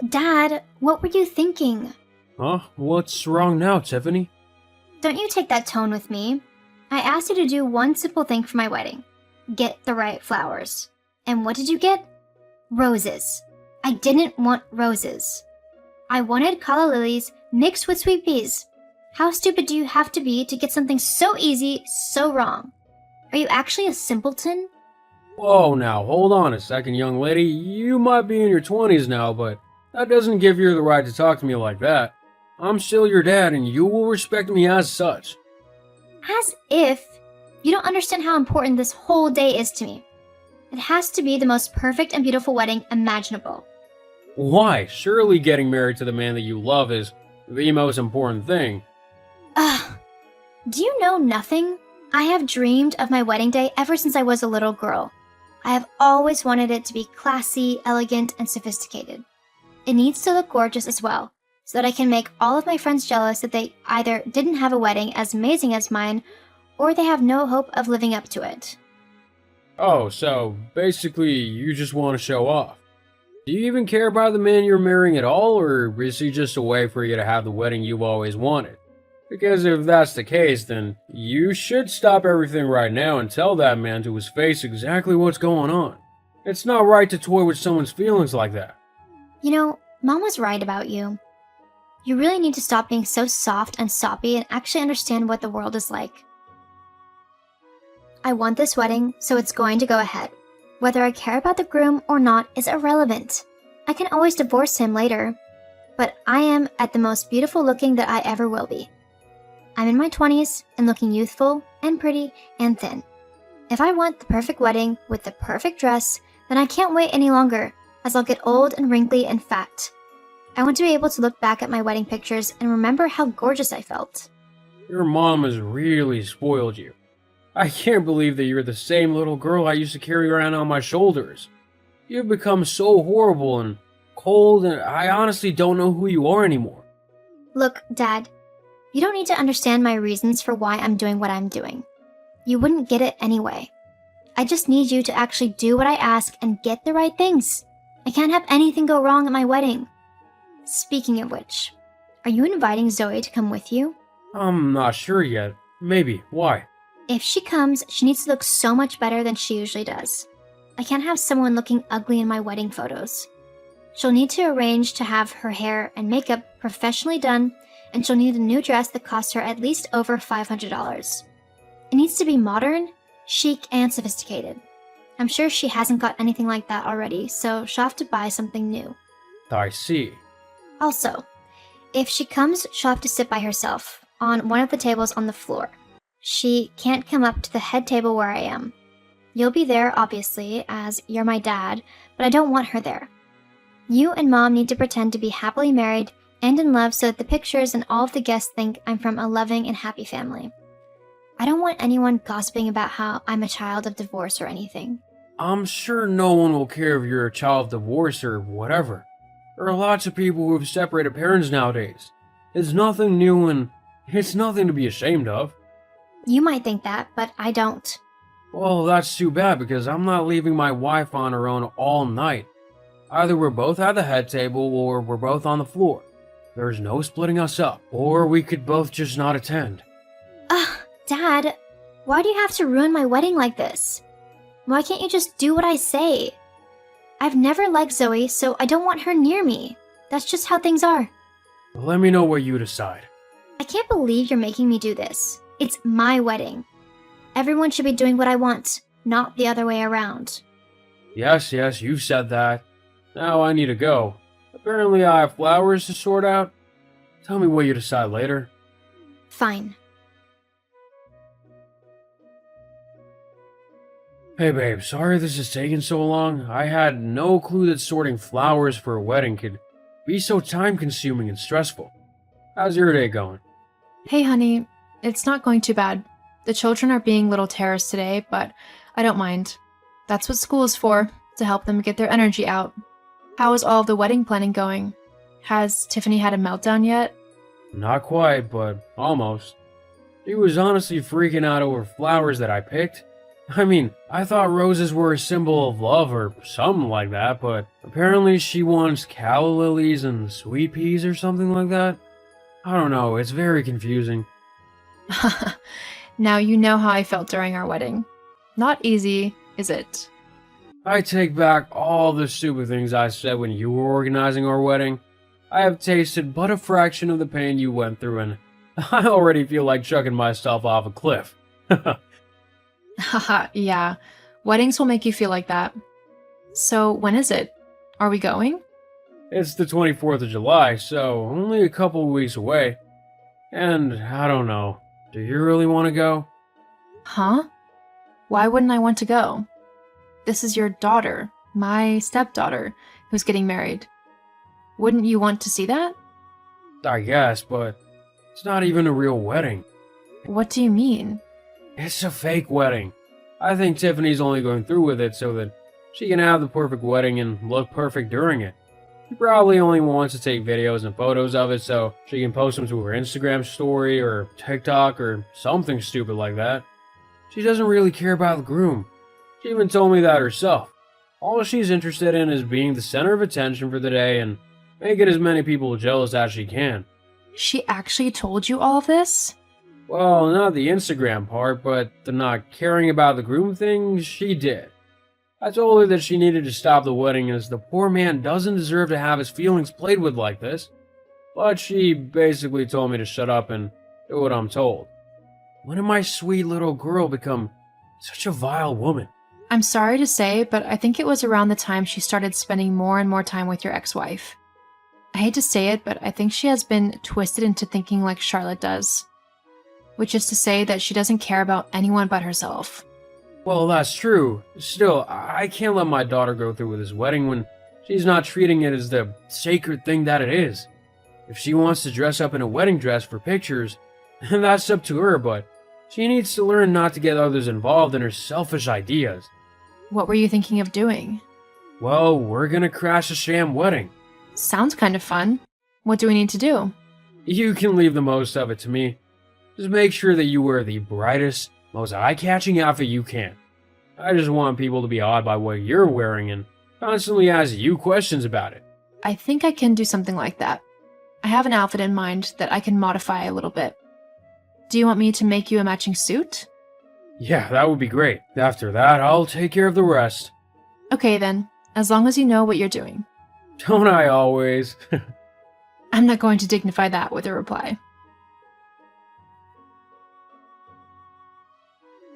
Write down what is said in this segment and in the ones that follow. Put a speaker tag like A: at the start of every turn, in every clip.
A: Dad, what were you thinking?
B: Huh? What's wrong now, Tiffany?
A: Don't you take that tone with me. I asked you to do one simple thing for my wedding. Get the right flowers. And what did you get? Roses. I didn't want roses. I wanted calla lilies mixed with sweet peas. How stupid do you have to be to get something so easy, so wrong? Are you actually a simpleton?
B: Whoa, now, hold on a second, young lady. You might be in your 20s now, but that doesn't give you the right to talk to me like that. I'm still your dad, and you will respect me as such.
A: As if you don't understand how important this whole day is to me. It has to be the most perfect and beautiful wedding imaginable.
B: Why? Surely getting married to the man that you love is the most important thing.
A: Ugh. Do you know nothing? I have dreamed of my wedding day ever since I was a little girl. I have always wanted it to be classy, elegant, and sophisticated. It needs to look gorgeous as well, so that I can make all of my friends jealous that they either didn't have a wedding as amazing as mine, or they have no hope of living up to it.
B: Oh, so basically you just want to show off. Do you even care about the man you're marrying at all, or is he just a way for you to have the wedding you've always wanted? Because if that's the case, then you should stop everything right now and tell that man to his face exactly what's going on. It's not right to toy with someone's feelings like that.
A: You know, Mom was right about you. You really need to stop being so soft and soppy and actually understand what the world is like. I want this wedding, so it's going to go ahead. Whether I care about the groom or not is irrelevant. I can always divorce him later. But I am at the most beautiful looking that I ever will be. I'm in my 20s and looking youthful and pretty and thin. If I want the perfect wedding with the perfect dress, then I can't wait any longer, as I'll get old and wrinkly and fat. I want to be able to look back at my wedding pictures and remember how gorgeous I felt.
B: Your mom has really spoiled you. I can't believe that you're the same little girl I used to carry around on my shoulders. You've become so horrible and cold, and I honestly don't know who you are anymore.
A: Look, Dad, you don't need to understand my reasons for why I'm doing what I'm doing. You wouldn't get it anyway. I just need you to actually do what I ask and get the right things. I can't have anything go wrong at my wedding. Speaking of which, are you inviting Zoe to come with you?
B: I'm not sure yet. Maybe. Why?
A: If she comes, she needs to look so much better than she usually does. I can't have someone looking ugly in my wedding photos. She'll need to arrange to have her hair and makeup professionally done, and she'll need a new dress that costs her at least over $500. It needs to be modern, chic, and sophisticated. I'm sure she hasn't got anything like that already, so she'll have to buy something new.
B: I see.
A: Also, if she comes, she'll have to sit by herself, on one of the tables on the floor. She can't come up to the head table where I am. You'll be there, obviously, as you're my dad, but I don't want her there. You and Mom need to pretend to be happily married and in love so that the pictures and all of the guests think I'm from a loving and happy family. I don't want anyone gossiping about how I'm a child of divorce or anything.
B: I'm sure no one will care if you're a child of divorce or whatever. There are lots of people who have separated parents nowadays. It's nothing new and it's nothing to be ashamed of.
A: You might think that, but I don't.
B: Well, that's too bad because I'm not leaving my wife on her own all night. Either we're both at the head table or we're both on the floor. There's no splitting us up, or we could both just not attend.
A: Ugh, Dad, why do you have to ruin my wedding like this? Why can't you just do what I say? I've never liked Zoe, so I don't want her near me. That's just how things are.
B: Let me know what you decide.
A: I can't believe you're making me do this. It's my wedding. Everyone should be doing what I want, not the other way around.
B: Yes, you've said that. Now I need to go. Apparently I have flowers to sort out. Tell me what you decide later.
A: Fine.
B: Hey babe, sorry this is taking so long. I had no clue that sorting flowers for a wedding could be so time-consuming and stressful. How's your day going?
C: Hey honey, it's not going too bad. The children are being little terrorists today, but I don't mind. That's what school is for, to help them get their energy out. How is all of the wedding planning going? Has Tiffany had a meltdown yet?
B: Not quite, but almost. She was honestly freaking out over flowers that I picked. I mean, I thought roses were a symbol of love or something like that, but apparently she wants calla lilies and sweet peas or something like that. I don't know, it's very confusing.
C: Now you know how I felt during our wedding. Not easy, is it?
B: I take back all the stupid things I said when you were organizing our wedding. I have tasted but a fraction of the pain you went through, and I already feel like chucking myself off a cliff.
C: Haha, yeah. Weddings will make you feel like that. So, when is it? Are we going?
B: It's the 24th of July, so only a couple of weeks away. And I don't know, do you really want to go?
C: Huh? Why wouldn't I want to go? This is your daughter, my stepdaughter, who's getting married. Wouldn't you want to see that?
B: I guess, but it's not even a real wedding.
C: What do you mean?
B: It's a fake wedding. I think Tiffany's only going through with it so that she can have the perfect wedding and look perfect during it. She probably only wants to take videos and photos of it so she can post them to her Instagram story or TikTok or something stupid like that. She doesn't really care about the groom. She even told me that herself. All she's interested in is being the center of attention for the day and making as many people jealous as she can.
C: She actually told you all of this?
B: Well, not the Instagram part, but the not caring about the groom thing, she did. I told her that she needed to stop the wedding as the poor man doesn't deserve to have his feelings played with like this. But she basically told me to shut up and do what I'm told. When did my sweet little girl become such a vile woman?
C: I'm sorry to say, but I think it was around the time she started spending more and more time with your ex-wife. I hate to say it, but I think she has been twisted into thinking like Charlotte does. Which is to say that she doesn't care about anyone but herself.
B: Well, that's true. Still, I can't let my daughter go through with this wedding when she's not treating it as the sacred thing that it is. If she wants to dress up in a wedding dress for pictures, that's up to her, but she needs to learn not to get others involved in her selfish ideas.
C: What were you thinking of doing?
B: Well, we're gonna crash a sham wedding.
C: Sounds kind of fun. What do we need to do?
B: You can leave the most of it to me. Just make sure that you wear the brightest, most eye-catching outfit you can. I just want people to be awed by what you're wearing and constantly ask you questions about it.
C: I think I can do something like that. I have an outfit in mind that I can modify a little bit. Do you want me to make you a matching suit?
B: Yeah, that would be great. After that, I'll take care of the rest.
C: Okay then, as long as you know what you're doing.
B: Don't I always?
C: I'm not going to dignify that with a reply.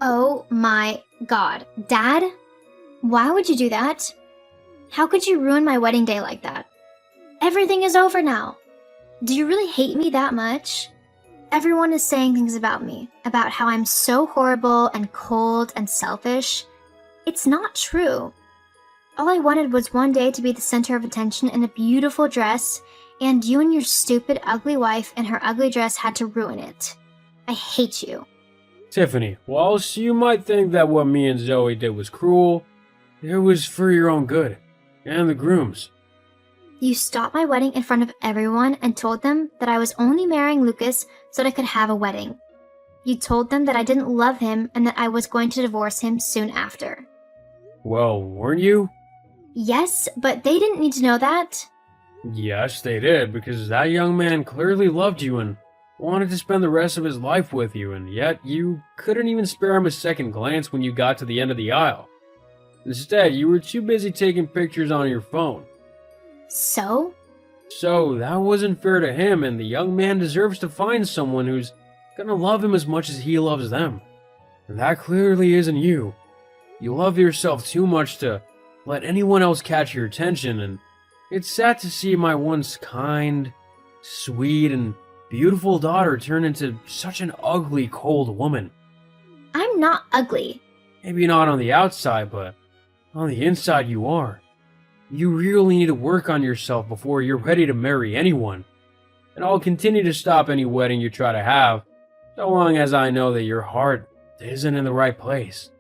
A: Oh my god. Dad? Why would you do that? How could you ruin my wedding day like that? Everything is over now. Do you really hate me that much? Everyone is saying things about me, about how I'm so horrible and cold and selfish. It's not true. All I wanted was one day to be the center of attention in a beautiful dress, and you and your stupid, ugly wife and her ugly dress had to ruin it. I hate you.
B: Tiffany, whilst you might think that what me and Zoe did was cruel, it was for your own good, and the groom's.
A: You stopped my wedding in front of everyone and told them that I was only marrying Lucas so that I could have a wedding. You told them that I didn't love him and that I was going to divorce him soon after.
B: Well, weren't you?
A: Yes, but they didn't need to know that.
B: Yes, they did, because that young man clearly loved you and wanted to spend the rest of his life with you, and yet you couldn't even spare him a second glance when you got to the end of the aisle. Instead, you were too busy taking pictures on your phone.
A: So?
B: So, that wasn't fair to him, and the young man deserves to find someone who's gonna love him as much as he loves them. And that clearly isn't you. You love yourself too much to let anyone else catch your attention, and it's sad to see my once kind, sweet, and beautiful daughter turn into such an ugly, cold woman.
A: I'm not ugly.
B: Maybe not on the outside, but on the inside you are. You really need to work on yourself before you're ready to marry anyone. And I'll continue to stop any wedding you try to have, so long as I know that your heart isn't in the right place.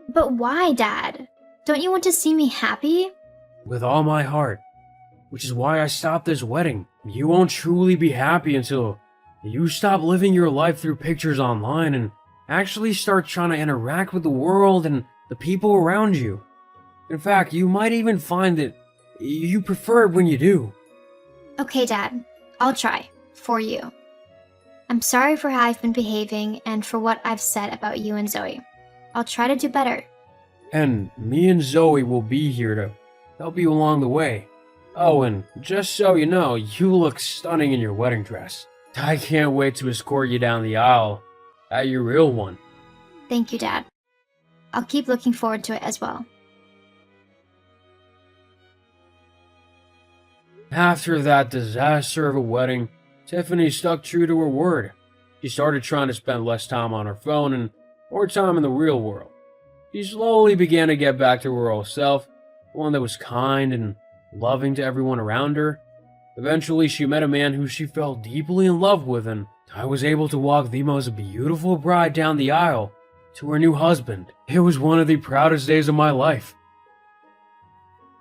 A: But why, Dad? Don't you want to see me happy?
B: With all my heart. Which is why I stopped this wedding. You won't truly be happy until you stop living your life through pictures online and actually start trying to interact with the world and the people around you. In fact, you might even find that you prefer it when you do.
A: Okay, Dad. I'll try. For you. I'm sorry for how I've been behaving and for what I've said about you and Zoe. I'll try to do better.
B: And me and Zoe will be here to help you along the way. Oh, and just so you know, you look stunning in your wedding dress. I can't wait to escort you down the aisle at your real one.
A: Thank you, Dad. I'll keep looking forward to it as well.
B: After that disaster of a wedding, Tiffany stuck true to her word. She started trying to spend less time on her phone and more time in the real world. She slowly began to get back to her old self, one that was kind and loving to everyone around her. Eventually, she met a man who she fell deeply in love with, and I was able to walk the most beautiful bride down the aisle to her new husband. It was one of the proudest days of my life.